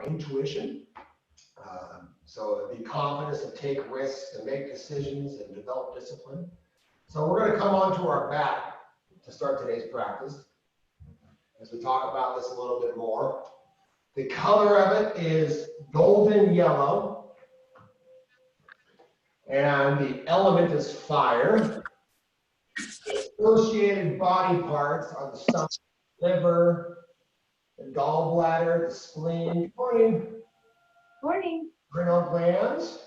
intuition. So the confidence to take risks, to make decisions, and develop discipline. So we're going to come onto our back to start today's practice as we talk about this a little bit more. The color of it is golden yellow, and the element is fire. The associated body parts are the stomach, liver, the gallbladder, the spleen. Good morning. Morning. Adrenal glands.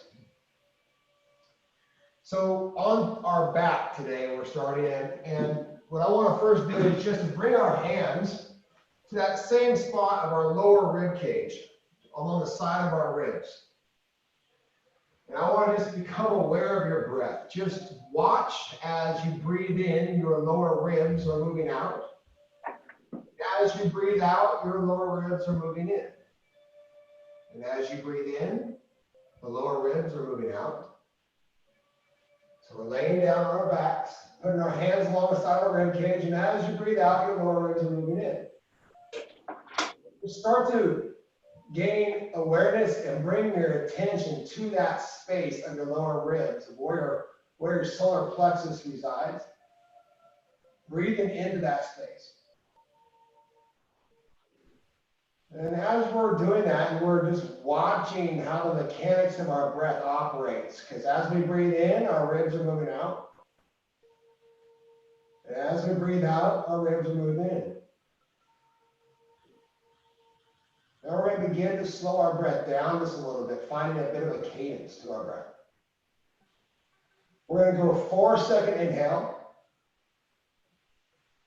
So on our back today, we're starting in, and what I want to first do is just bring our hands to that same spot of our lower rib cage, along the side of our ribs. And I want to just become aware of your breath. Just watch as you breathe in, your lower ribs are moving out. As you breathe out, your lower ribs are moving in. And as you breathe in, the lower ribs are moving out. So we're laying down on our backs, putting our hands along the side of our rib cage, and as you breathe out, your lower ribs are moving in. You start to gain awareness and bring your attention to that space of your lower ribs, of where your solar plexus resides. Breathing into that space. And as we're doing that, we're just watching how the mechanics of our breath operates. Because as we breathe in, our ribs are moving out. And as we breathe out, our ribs are moving in. Now we're going to begin to slow our breath down just a little bit, finding a bit of a cadence to our breath. We're going to go a 4-second inhale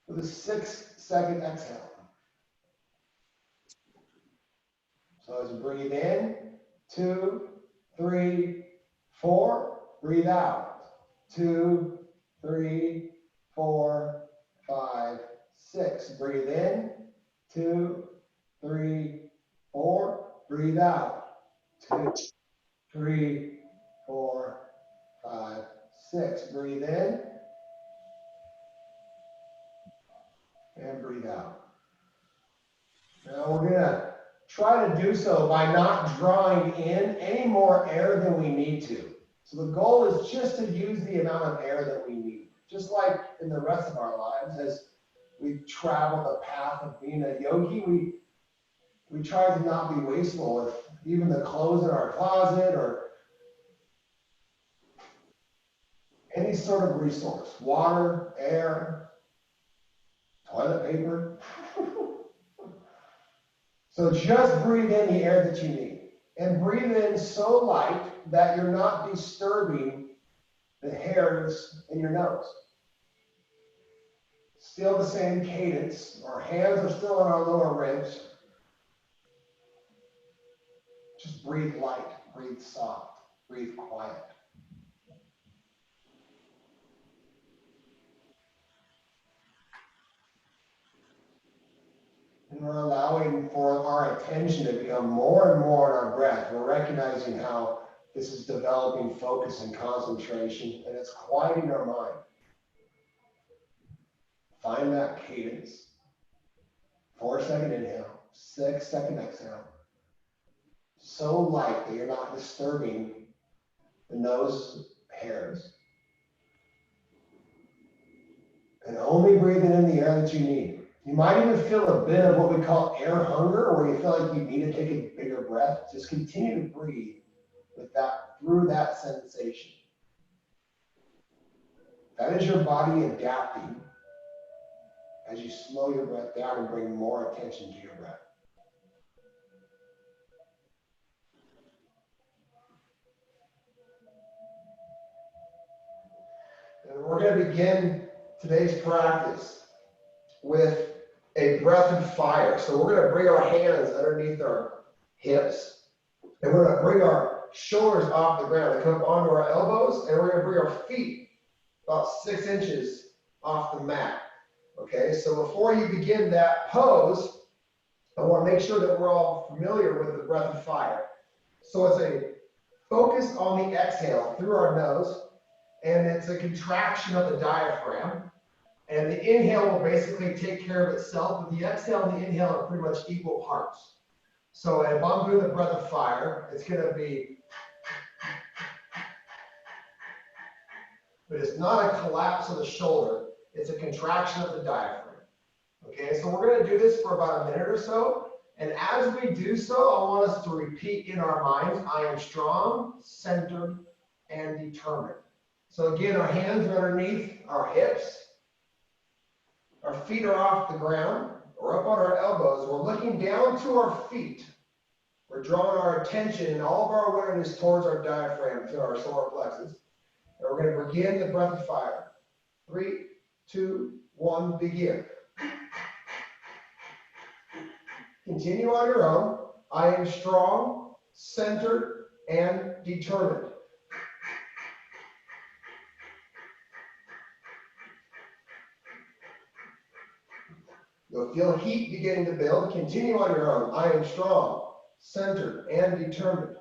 with a 6-second exhale. So as you breathe in, 2, 3, 4, breathe out. 2, 3, 4, 5, 6. Breathe in, 2, 3, 4, breathe out. 2, 3, 4, 5, 6. Breathe in and breathe out. Now we're going to try to do so by not drawing in any more air than we need to. So the goal is just to use the amount of air that we need. Just like in the rest of our lives, as we travel the path of being a yogi, we try to not be wasteful with even the clothes in our closet or any sort of resource. Water, air, toilet paper. So just breathe in the air that you need. And breathe in so light that you're not disturbing the hairs in your nose. Still the same cadence. Our hands are still on our lower ribs. Just breathe light, breathe soft, breathe quiet. And we're allowing for our attention to become more and more on our breath. We're recognizing how this is developing focus and concentration, and it's quieting our mind. Find that cadence. 4-second inhale, 6-second exhale. So light that you're not disturbing the nose hairs. And only breathing in the air that you need. You might even feel a bit of what we call air hunger, where you feel like you need to take a bigger breath. Just continue to breathe with that, through that sensation. That is your body adapting as you slow your breath down and bring more attention to your breath. And we're going to begin today's practice with a breath of fire. So we're going to bring our hands underneath our hips, and we're going to bring our shoulders off the ground and come up onto our elbows, and we're going to bring our feet about 6 inches off the mat. Okay, so before you begin that pose, I want to make sure that we're all familiar with the breath of fire. So it's a focus on the exhale through our nose, and it's a contraction of the diaphragm. And the inhale will basically take care of itself, but the exhale and the inhale are pretty much equal parts. So if I'm doing the breath of fire, it's going to be, but it's not a collapse of the shoulder. It's a contraction of the diaphragm. Okay, so we're going to do this for about a minute or so. And as we do so, I want us to repeat in our minds, I am strong, centered, and determined. So again, our hands are underneath our hips. Our feet are off the ground or up on our elbows. We're looking down to our feet. We're drawing our attention and all of our awareness towards our diaphragm, to our solar plexus. And we're going to begin the breath of fire. 3, 2, 1, begin. Continue on your own. I am strong, centered, and determined. You'll feel heat beginning to build. Continue on your own. I am strong, centered, and determined.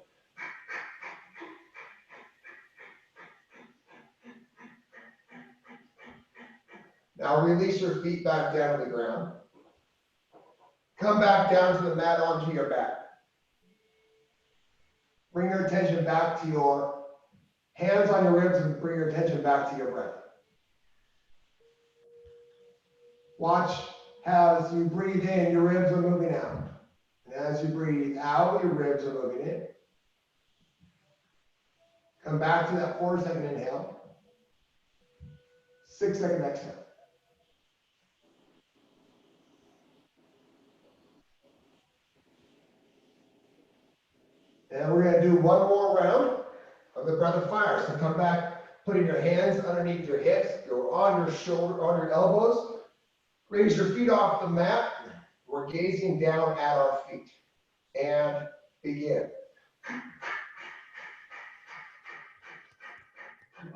Now release your feet back down to the ground. Come back down to the mat onto your back. Bring your attention back to your hands on your ribs and bring your attention back to your breath. Watch as you breathe in, your ribs are moving out. And as you breathe out, your ribs are moving in. Come back to that 4-second inhale. 6-second exhale. And we're going to do one more round of the breath of fire. So come back, putting your hands underneath your hips, go on your shoulder, on your elbows. Raise your feet off the mat. We're gazing down at our feet. And begin.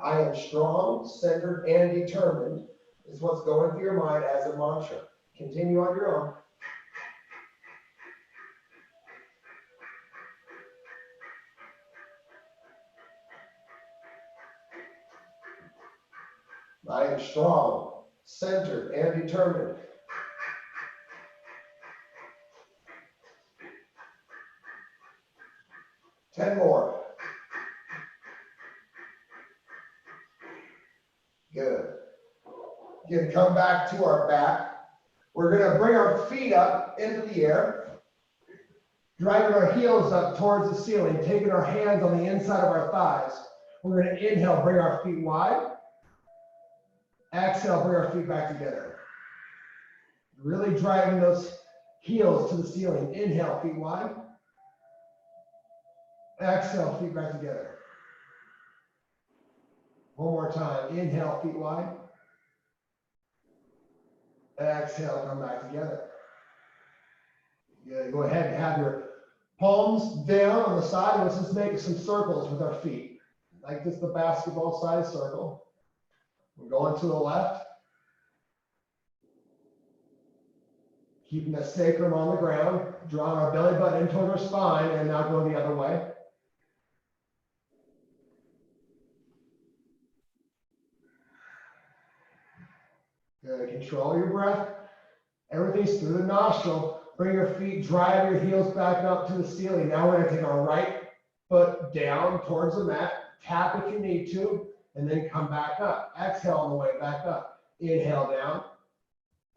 I am strong, centered, and determined is what's going through your mind as a mantra. Continue on your own. I am strong, centered, and determined. Ten more. Good. Again, come back to our back. We're going to bring our feet up into the air, driving our heels up towards the ceiling, taking our hands on the inside of our thighs. We're going to inhale, bring our feet wide. Exhale, bring our feet back together. Really driving those heels to the ceiling. Inhale, feet wide. Exhale, feet back together. One more time. Inhale, feet wide. Exhale, come back together. Good. Go ahead and have your palms down on the side. Let's just make some circles with our feet. Like this, the basketball size circle. We're going to the left. Keeping the sacrum on the ground. Drawing our belly button in toward our spine and now going the other way. Good. Control your breath. Everything's through the nostril. Bring your feet, drive your heels back up to the ceiling. Now we're going to take our right foot down towards the mat. Tap if you need to, and then come back up. Exhale on the way back up. Inhale down.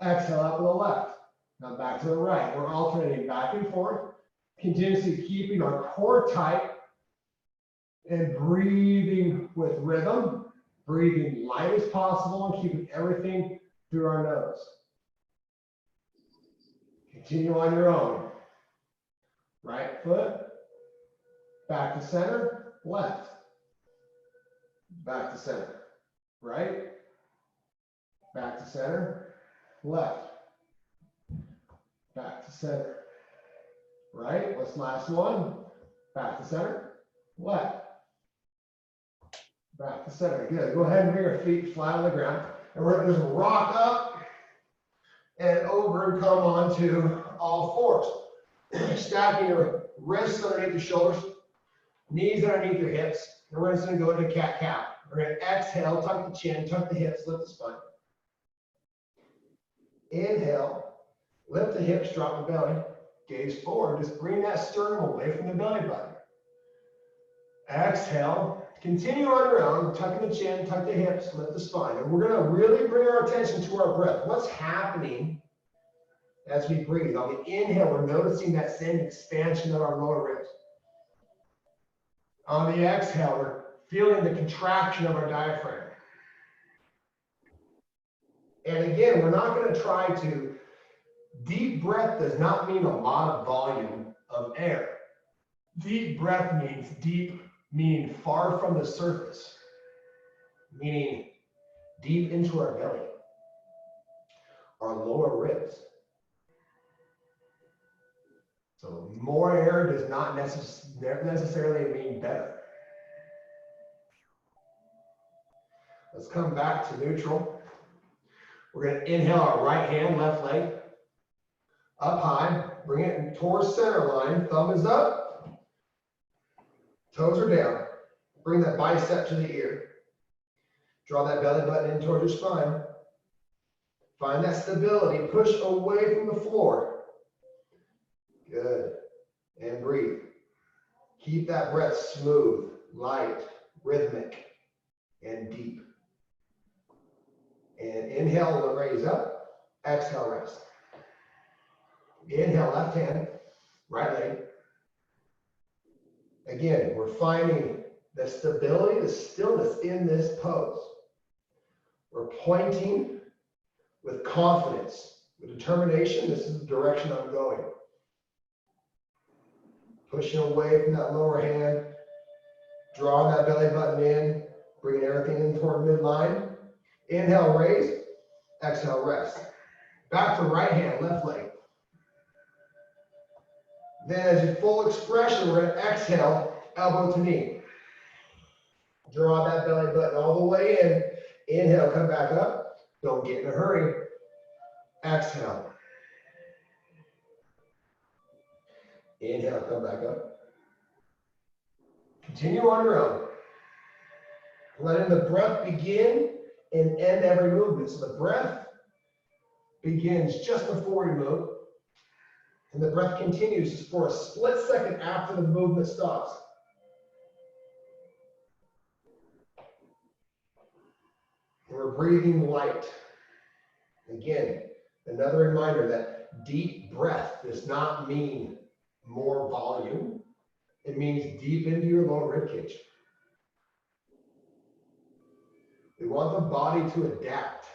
Exhale up to the left. Now back to the right. We're alternating back and forth, continuously keeping our core tight and breathing with rhythm, breathing light as possible and keeping everything through our nose. Continue on your own. Right foot, back to center, left. Back to center, right, back to center, left, back to center, right, what's the last one, back to center, left, back to center, good. Go ahead and bring your feet flat on the ground, and we're going to just rock up and over and come onto all fours, stacking your wrists underneath your shoulders, knees underneath your hips, and we're just going to go into cat-cow. We're going to exhale, tuck the chin, tuck the hips, lift the spine. Inhale, lift the hips, drop the belly. gaze forward. Just bring that sternum away from the belly button. Exhale. Continue on your own. Tuck in the chin, tuck the hips, lift the spine. And we're going to really bring our attention to our breath. What's happening as we breathe? On the inhale, we're noticing that same expansion of our lower ribs. On the exhale, we're feeling the contraction of our diaphragm. And again, we're not going to try to, deep breath does not mean a lot of volume of air. Deep breath means deep, meaning far from the surface, meaning deep into our belly, our lower ribs. So more air does not necessarily mean better. Let's come back to neutral. We're going to inhale our right hand, left leg, up high, bring it towards center line, thumb is up, toes are down. Bring that bicep to the ear. Draw that belly button in towards your spine. Find that stability, push away from the floor. Good, and breathe. Keep that breath smooth, light, rhythmic, and deep. And inhale, we'll raise up. Exhale, rest. Inhale, left hand, right leg. Again, we're finding the stability, the stillness in this pose. We're pointing with confidence, with determination. This is the direction I'm going. Pushing away from that lower hand, drawing that belly button in, bringing everything in toward midline. Inhale, raise. Exhale, rest. Back to right hand, left leg. Then as your full expression, we're going to exhale, elbow to knee. Draw that belly button all the way in. Inhale, come back up. Don't get in a hurry. Exhale. Inhale, come back up. Continue on your own. Letting the breath begin and end every movement. So the breath begins just before we move, and the breath continues just for a split second after the movement stops. And we're breathing light. Again, another reminder that deep breath does not mean more volume. It means deep into your lower ribcage. We want the body to adapt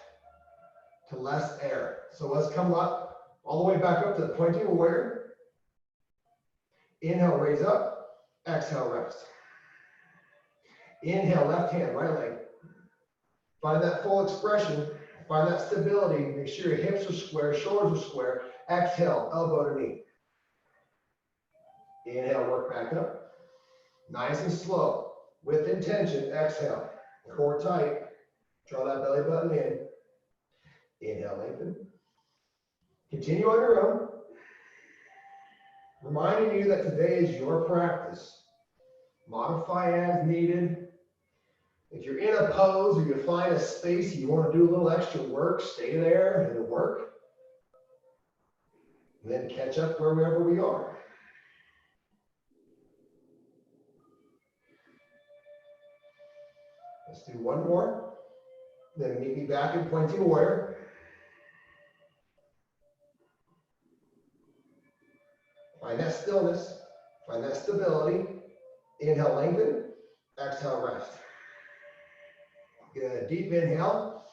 to less air. So let's come up all the way back up to pointing aware. Inhale, raise up. Exhale, rest. Inhale, left hand, right leg. Find that full expression. Find that stability. Make sure your hips are square, shoulders are square. Exhale, elbow to knee. Inhale, work back up. Nice and slow. With intention, exhale. Core tight. Draw that belly button in. Inhale, lengthen. Continue on your own. Reminding you that today is your practice. Modify as needed. If you're in a pose or you find a space and you want to do a little extra work, stay there and work. And then catch up wherever we are. Let's do one more. Then meet me back in pointing aware. Find that stillness. Find that stability. Inhale, lengthen. Exhale, rest. Good. Deep inhale.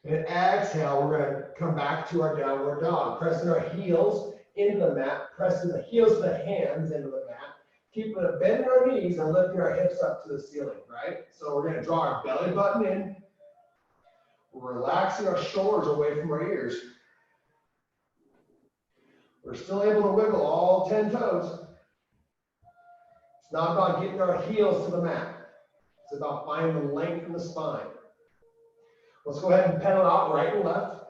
And exhale, we're going to come back to our downward dog. Pressing our heels into the mat. Pressing the heels of the hands into the mat. Keeping it bending our knees and lifting our hips up to the ceiling, right? So we're going to draw our belly button in. We're relaxing our shoulders away from our ears. We're still able to wiggle all 10 toes. It's not about getting our heels to the mat. It's about finding the length in the spine. Let's go ahead and pedal out right and left.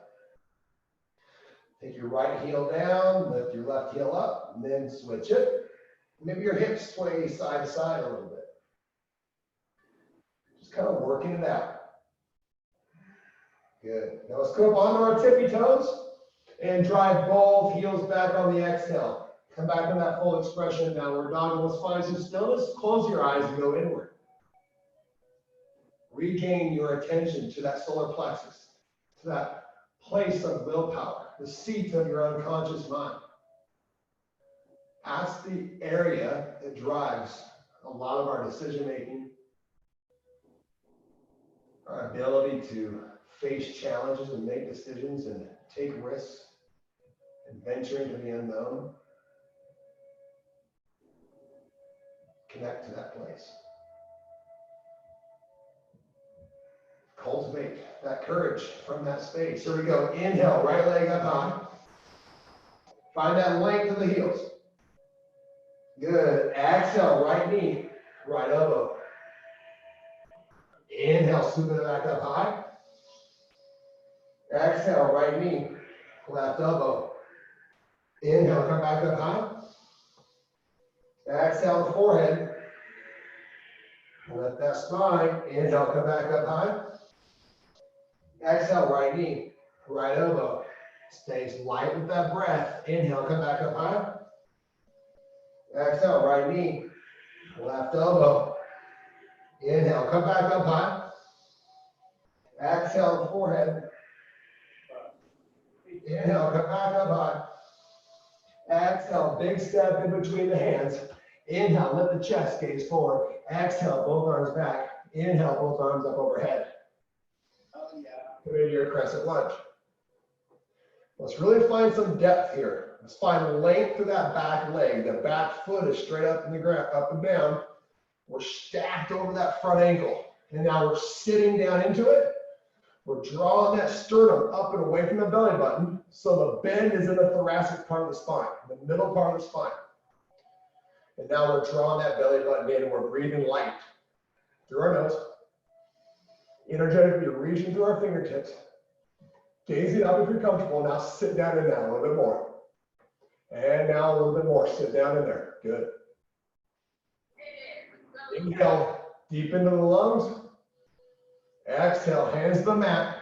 Take your right heel down, lift your left heel up, and then switch it. Maybe your hips sway side to side a little bit. Just kind of working it out. Good. Now let's go up onto our tippy toes and drive both heels back on the exhale. Come back to that full expression, downward dog. Let's find some stillness. Close your eyes and go inward. Regain your attention to that solar plexus, to that place of willpower, the seat of your unconscious mind. That's the area that drives a lot of our decision making, our ability to face challenges and make decisions and take risks and venture into the unknown. Connect to that place. Cultivate that courage from that space. Here we go. Inhale, right leg up high. Find that length of the heels. Good. Exhale, right knee, right elbow. Inhale, scoop it back up high. Exhale, right knee, left elbow. Inhale, come back up high. Exhale, the forehead. Lift that spine. Inhale, come back up high. Exhale, right knee, right elbow. Stays light with that breath. Inhale, come back up high. Exhale, right knee, left elbow. Inhale, come back up high. Exhale, the forehead. Inhale, come back up high. Exhale, big step in between the hands. Inhale, lift the chest, gaze forward. Exhale, both arms back. Inhale, both arms up overhead. Come into your crescent lunge. Let's really find some depth here. Let's find length to that back leg. The back foot is straight up in the ground, up and down. We're stacked over that front ankle. And now we're sitting down into it. We're drawing that sternum up and away from the belly button. So the bend is in the thoracic part of the spine, the middle part of the spine. And now we're drawing that belly button in and we're breathing light through our nose. Energetically reaching through our fingertips. Gazing up if you're comfortable. Now sit down in that a little bit more. And now a little bit more. Sit down in there. Good. Inhale deep into the lungs. Exhale, hands to the mat.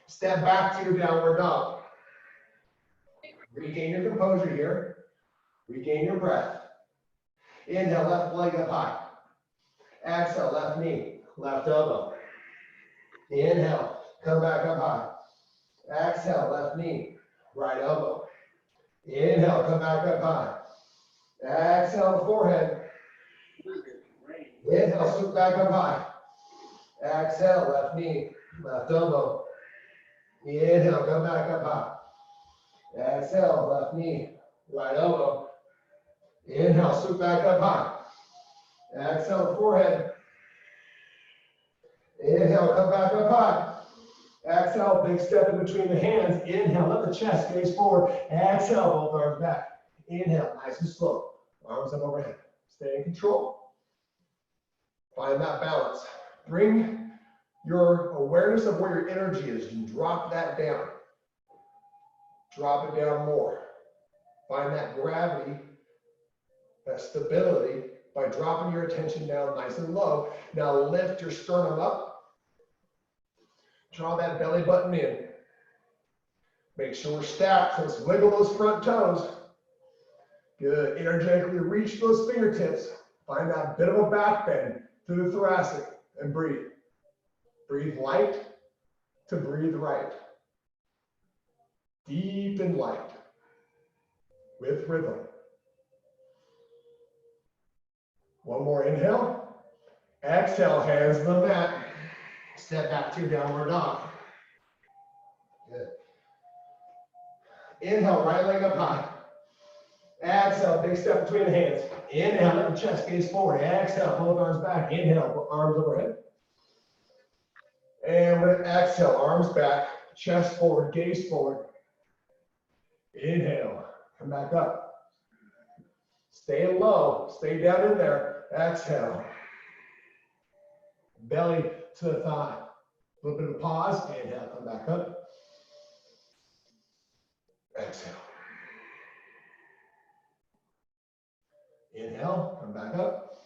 Step back to your downward dog. Regain your composure here. Regain your breath. Inhale, left leg up high. Exhale, left knee, left elbow. Inhale, come back up high. Exhale, left knee, right elbow. Inhale, come back up high. Exhale, the forehead. Inhale, swoop back up high. Exhale, left knee, left elbow. Inhale, come back up high. Exhale, left knee, right elbow. Inhale, swoop back up high. Exhale, forehead. Inhale, come back up high. Exhale, big step in between the hands. Inhale, let the chest gaze forward. Exhale, both arms back. Inhale, nice and slow. Arms up overhead. Stay in control. Find that balance. Bring your awareness of where your energy is and drop that down. Drop it down more. Find that gravity, that stability by dropping your attention down nice and low. Now lift your sternum up. Draw that belly button in. Make sure we're stacked. So let's wiggle those front toes. Good. Energetically reach those fingertips. Find that bit of a back bend through the thoracic and breathe. Breathe light to breathe right. Deep and light with rhythm. One more inhale. Exhale, hands to the mat. Step back to your downward dog. Good. Inhale, right leg up high. Exhale, big step between the hands. Inhale, let the chest gaze forward. Exhale, both arms back. Inhale, arms overhead. And with exhale, arms back, chest forward, gaze forward. Inhale, come back up. Stay low, stay down in there. Exhale. Belly to the thigh. A little bit of a pause. Inhale, come back up. Exhale. Inhale, come back up.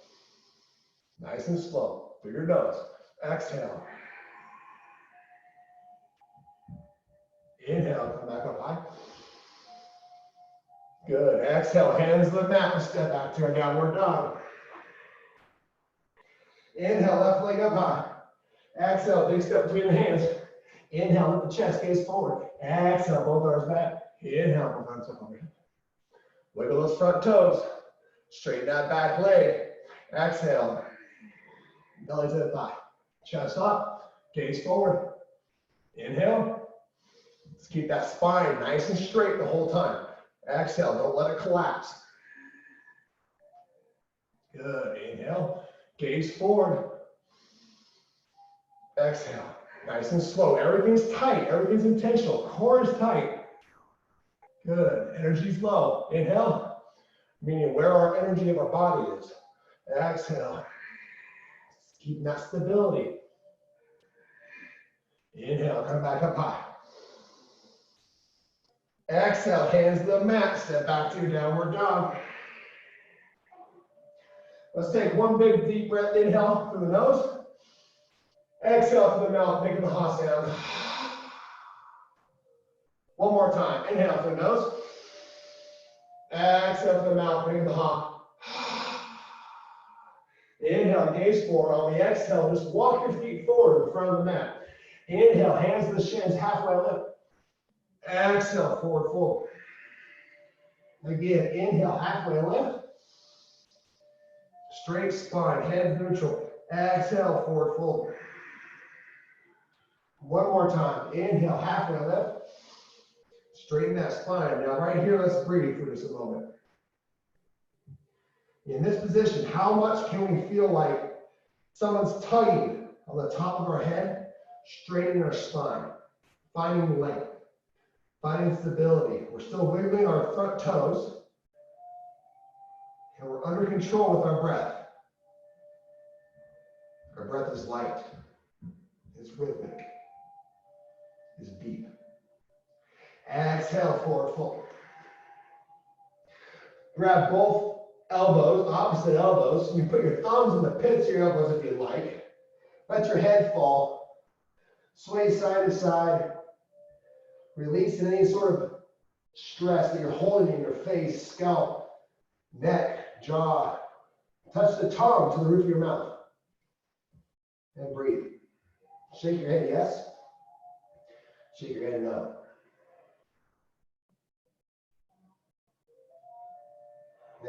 Nice and slow. Through your nose. Exhale. Inhale, come back up high. Good. Exhale, hands to the mat. Step back to a downward dog. Inhale, left leg up high. Exhale, big step between the hands. Inhale, let the chest gaze forward. Exhale, both arms back. Inhale, both arms up overhead. Wiggle those front toes. Straighten that back leg. Exhale. Belly to the thigh. Chest up. Gaze forward. Inhale. Let's keep that spine nice and straight the whole time. Exhale. Don't let it collapse. Good. Inhale. Gaze forward. Exhale. Nice and slow. Everything's tight. Everything's intentional. Core is tight. Good. Energy's low. Inhale. Meaning where our energy of our body is. Exhale. Keep that stability. Inhale. Come back up high. Exhale. Hands to the mat. Step back to your downward dog. Let's take one big deep breath. Inhale through the nose. Exhale through the mouth, making the ha sound. One more time. Inhale through the nose. Exhale through the mouth, making the ha. Inhale, gaze forward. On the exhale, just walk your feet forward in front of the mat. Inhale, hands to the shins, halfway lift. Exhale, forward fold. Again, inhale, halfway lift. Straight spine, head neutral. Exhale, forward fold. One more time. Inhale, halfway lift. Straighten that spine. Now, right here, let's breathe for just a moment. In this position, how much can we feel like someone's tugging on the top of our head, straightening our spine, finding length, finding stability. We're still wiggling our front toes, and we're under control with our breath. Our breath is light, it's rhythmic, it's deep. Exhale, forward fold. Grab both elbows, opposite elbows. You put your thumbs in the pits of your elbows if you like. Let your head fall. Sway side to side. Release any sort of stress that you're holding in your face, scalp, neck, jaw. Touch the tongue to the roof of your mouth. And breathe. Shake your head yes. Shake your head no.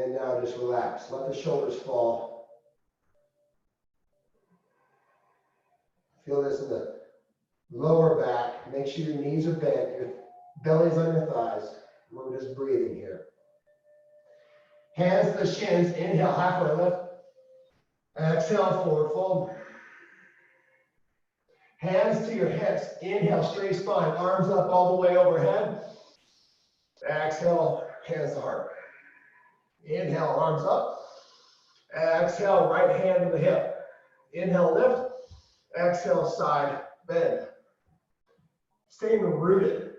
And now just relax. Let the shoulders fall. Feel this in the lower back. Make sure your knees are bent. Your belly's on your thighs. We're just breathing here. Hands to the shins. Inhale, halfway lift. Exhale, forward fold. Hands to your hips. Inhale, straight spine. Arms up all the way overhead. Exhale, hands to heart. Inhale, arms up. Exhale, right hand to the hip. Inhale, lift. Exhale, side bend. Staying rooted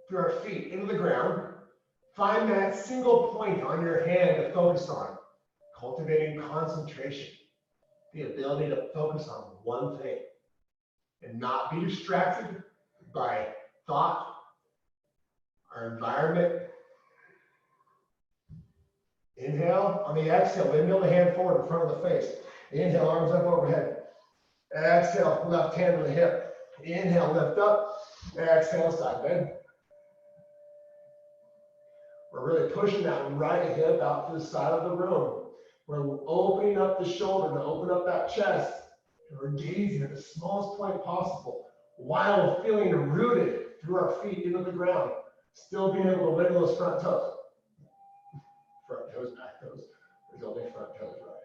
through our feet into the ground. Find that single point on your hand to focus on. Cultivating concentration. The ability to focus on one thing and not be distracted by thought, our environment. Inhale, on the exhale, windmill the hand forward in front of the face. Inhale, arms up overhead. Exhale, left hand to the hip. Inhale, lift up. Exhale, side bend. We're really pushing that right hip out to the side of the room. We're opening up the shoulder to open up that chest. And we're gazing at the smallest point possible while feeling rooted through our feet into the ground. Still being able to wiggle those front toes. Front toes, back toes. There's only front toes, right?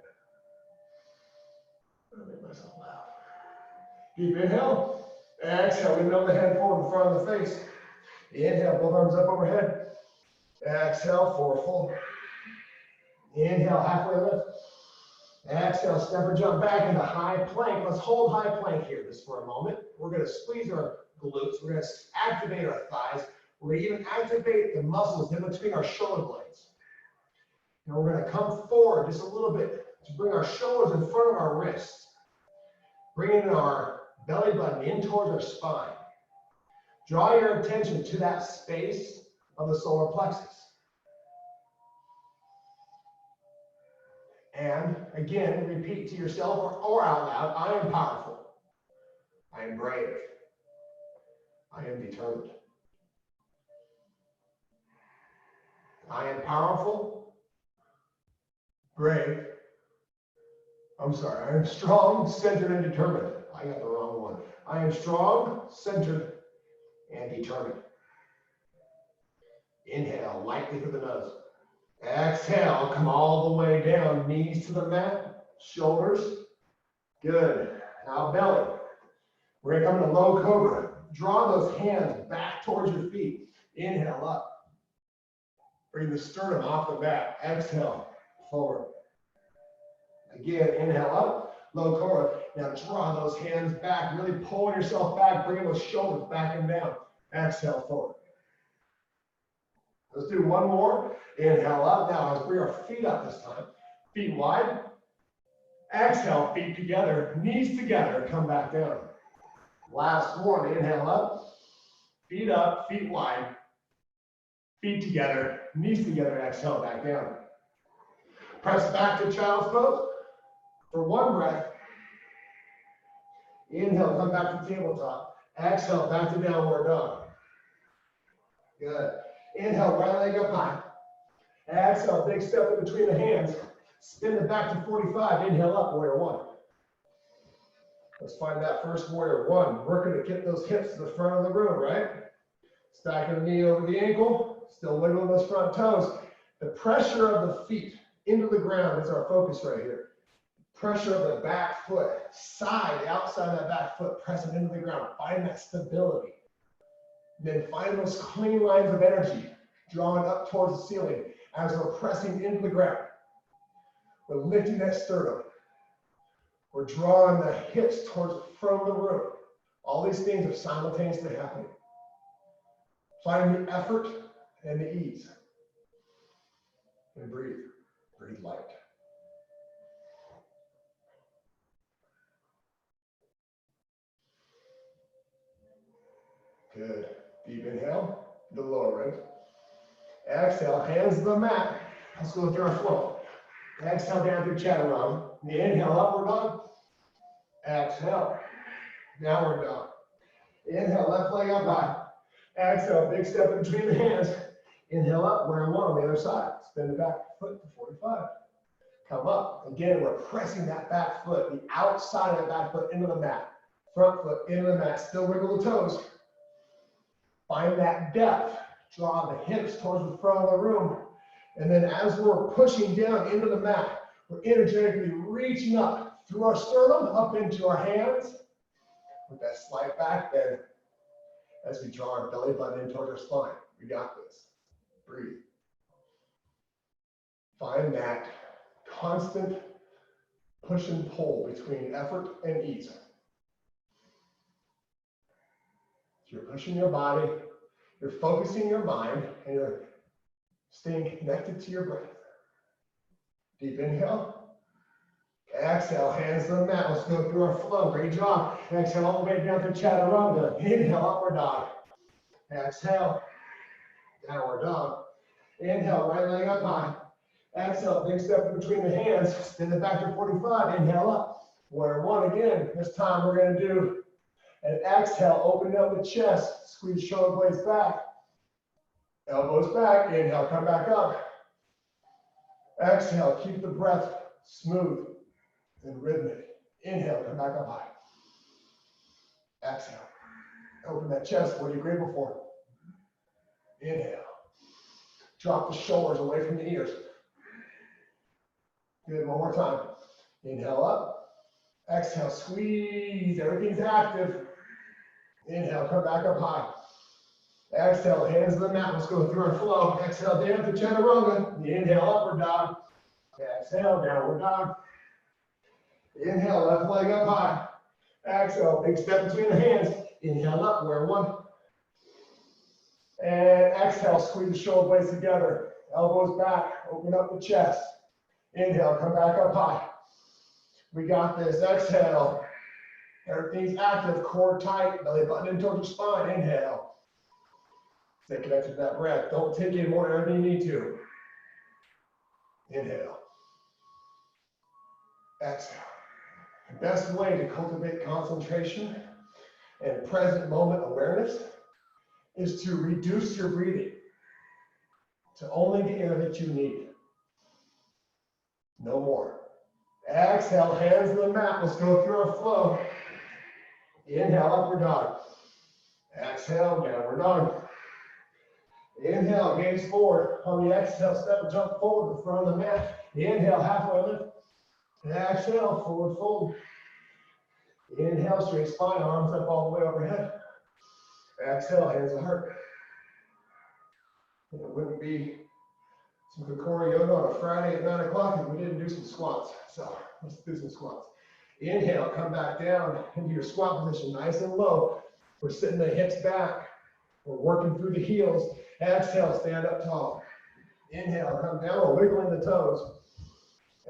I'm gonna make myself laugh. Deep inhale. Exhale, we know the head forward in front of the face. Inhale, both arms up overhead. Exhale, forward fold. Inhale, halfway lift. Exhale, step or jump back into high plank. Let's hold high plank here just for a moment. We're gonna squeeze our glutes. We're gonna activate our thighs. We're gonna even activate the muscles in between our shoulder blades. And we're going to come forward just a little bit to bring our shoulders in front of our wrists. Bringing our belly button in towards our spine. Draw your attention to that space of the solar plexus. And again, repeat to yourself or out loud, I am powerful. I am brave. I am determined. I am powerful, brave. I'm sorry, I am strong, centered, and determined. I got the wrong one. I am strong, centered, and determined. Inhale, lightly through the nose. Exhale, come all the way down, knees to the mat, shoulders. Good. Now belly. We're gonna come into low cobra. Draw those hands back towards your feet. Inhale up. Bring the sternum off the mat. Exhale, forward. Again, inhale up, low cobra. Now draw those hands back, really pulling yourself back, bringing those shoulders back and down. Exhale, forward. Let's do one more. Inhale up. Now let's bring our feet up this time. Feet wide. Exhale, feet together, knees together, come back down. Last one. Inhale up. Feet up, feet wide. Feet together, knees together, exhale, back down. Press back to child's pose for one breath. Inhale, come back to tabletop. Exhale, back to downward dog. Good. Inhale, right leg up high. Exhale, big step in between the hands. Spin it back to 45. Inhale up, warrior one. Let's find that first warrior one. Working to get those hips to the front of the room, right? Stacking the knee over the ankle. Still wiggling those front toes. The pressure of the feet into the ground is our focus right here. Pressure of the back foot, side, outside of that back foot, pressing into the ground. Find that stability. Then find those clean lines of energy, drawing up towards the ceiling as we're pressing into the ground. We're lifting that sternum. We're drawing the hips towards the front of the room. All these things are simultaneously happening. Find the effort and the ease. And breathe. Breathe light. Good. Deep inhale, the lower ribs. Exhale, hands to the mat. Let's go through our flow. Exhale down through chaturanga. Inhale, upward dog. Exhale, downward dog. Inhale, left leg up high. Exhale, big step in between the hands. Inhale up, warrior one on the other side. Spin the back foot to 45. Come up. Again, we're pressing that back foot, the outside of that back foot into the mat. Front foot into the mat. Still wiggle the toes. Find that depth. Draw the hips towards the front of the room. And then as we're pushing down into the mat, we're energetically reaching up through our sternum, up into our hands. With that slight back bend as we draw our belly button in towards our spine. We got this. Breathe. Find that constant push and pull between effort and ease. You're pushing your body, you're focusing your mind, and you're staying connected to your breath. Deep inhale. Exhale, hands to the mat. Let's go through our flow. Great job. Exhale all the way down to chaturanga. Inhale, upward dog. Exhale, downward dog. Inhale, right leg up high. Exhale, big step in between the hands. Spin it back to 45. Inhale up. Warrior one again. This time we're going to do an exhale, opening up the chest. Squeeze shoulder blades back. Elbows back. Inhale, come back up. Exhale, keep the breath smooth and rhythmic. Inhale, come back up high. Exhale. Open that chest. What are you grateful for? Inhale. Drop the shoulders away from the ears. Good, one more time. Inhale up. Exhale, squeeze. Everything's active. Inhale, come back up high. Exhale, hands to the mat. Let's go through our flow. Exhale, down to chaturanga. Inhale, upward dog. Exhale, downward dog. Inhale, left leg up high. Exhale, big step between the hands. Inhale up, warrior one. And exhale, squeeze the shoulder blades together. Elbows back, open up the chest. Inhale, come back up high. We got this. Exhale. Everything's active, core tight, belly button in towards your spine. Inhale. Stay connected to that breath. Don't take in more than you need to. Inhale. exhale. The best way to cultivate concentration and present moment awareness is to reduce your breathing to only the air that you need. No more. Exhale, hands to the mat. Let's go through our flow. Inhale, upward dog. Exhale, downward dog. Inhale, gaze forward. On the exhale, step and jump forward in front of the mat. Inhale, halfway lift. Exhale, forward fold. Inhale, straight spine, arms up all the way overhead. Exhale, hands to heart. It wouldn't be some Kokoro yoga on a Friday at 9 o'clock if we didn't do some squats. So let's do some squats. Inhale, come back down into your squat position, nice and low. We're sitting the hips back. We're working through the heels. Exhale, stand up tall. Inhale, come down, we're wiggling the toes.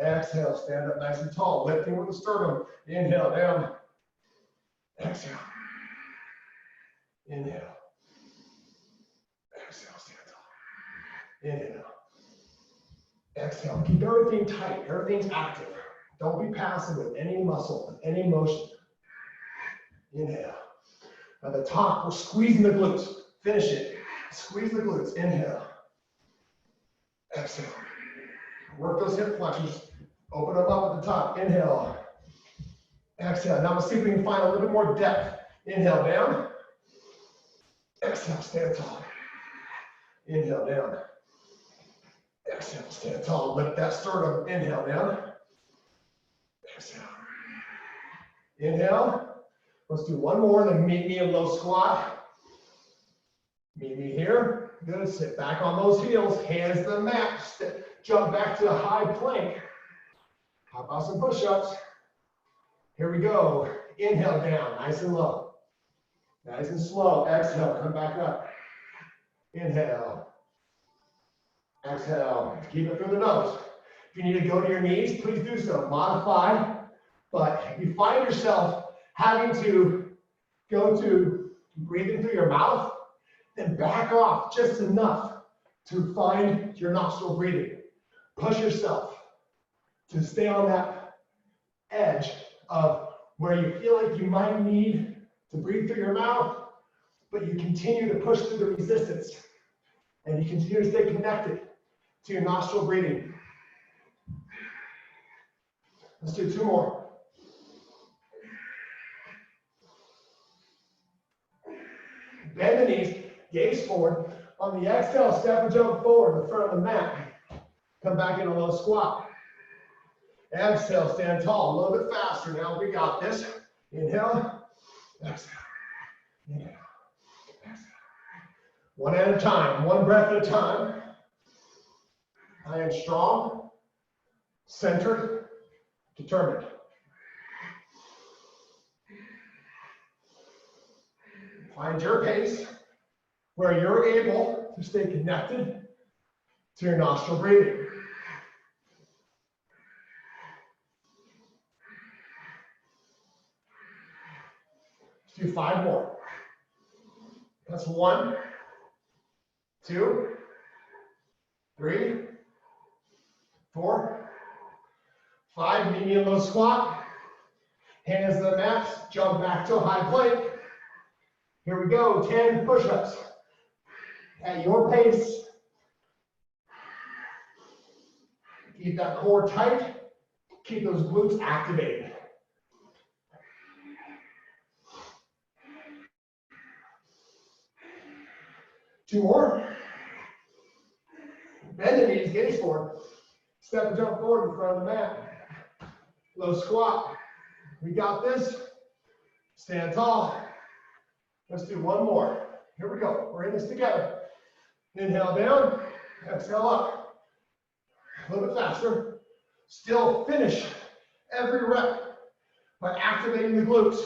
Exhale, stand up nice and tall, lifting with the sternum. Inhale, down. Exhale. Inhale. Exhale, stand tall. Inhale. Exhale. Keep everything tight. Everything's active. Don't be passive with any muscle, with any motion. Inhale. At the top, we're squeezing the glutes. Finish it. Squeeze the glutes. Inhale. Exhale. Work those hip flexors. Open them up at the top. Inhale. Exhale. Now let's see if we can find a little bit more depth. Inhale, down. Exhale, stand tall. Inhale, down. Exhale, stand tall. Lift that sternum. Inhale, down. Exhale. Inhale. Let's do one more, then meet me in low squat. Meet me here. Good. Sit back on those heels. Hands to the mat. Jump back to a high plank. How about some push-ups? Here we go. Inhale down, nice and low. Nice and slow. Exhale, come back up. Inhale. Exhale. Keep it through the nose. If you need to go to your knees, please do so. Modify. But if you find yourself having to go to breathing through your mouth, then back off just enough to find your nostril breathing. Push yourself to stay on that edge of where you feel like you might need to breathe through your mouth, but you continue to push through the resistance and you continue to stay connected to your nostril breathing. Let's do two more. Bend the knees, gaze forward. On the exhale, step and jump forward in front of the mat. Come back in a low squat. Exhale, stand tall. A little bit faster now. We got this. Inhale. Exhale. Inhale. Exhale. One at a time. One breath at a time. I am strong, centered, determined. Find your pace where you're able to stay connected to your nostril breathing. Let's do 5 more. That's 1, 2, 3, 4, 5. Meet me in low squat. Hands to the mat. Jump back to a high plank. Here we go. 10 push-ups. At your pace. Keep that core tight. Keep those glutes activated. Two more. Bend the knees, gaze forward. Step and jump forward in front of the mat. Low squat. We got this. Stand tall. Let's do one more. Here we go. We're in this together. Inhale down. Exhale up. A little bit faster. Still finish every rep by activating the glutes.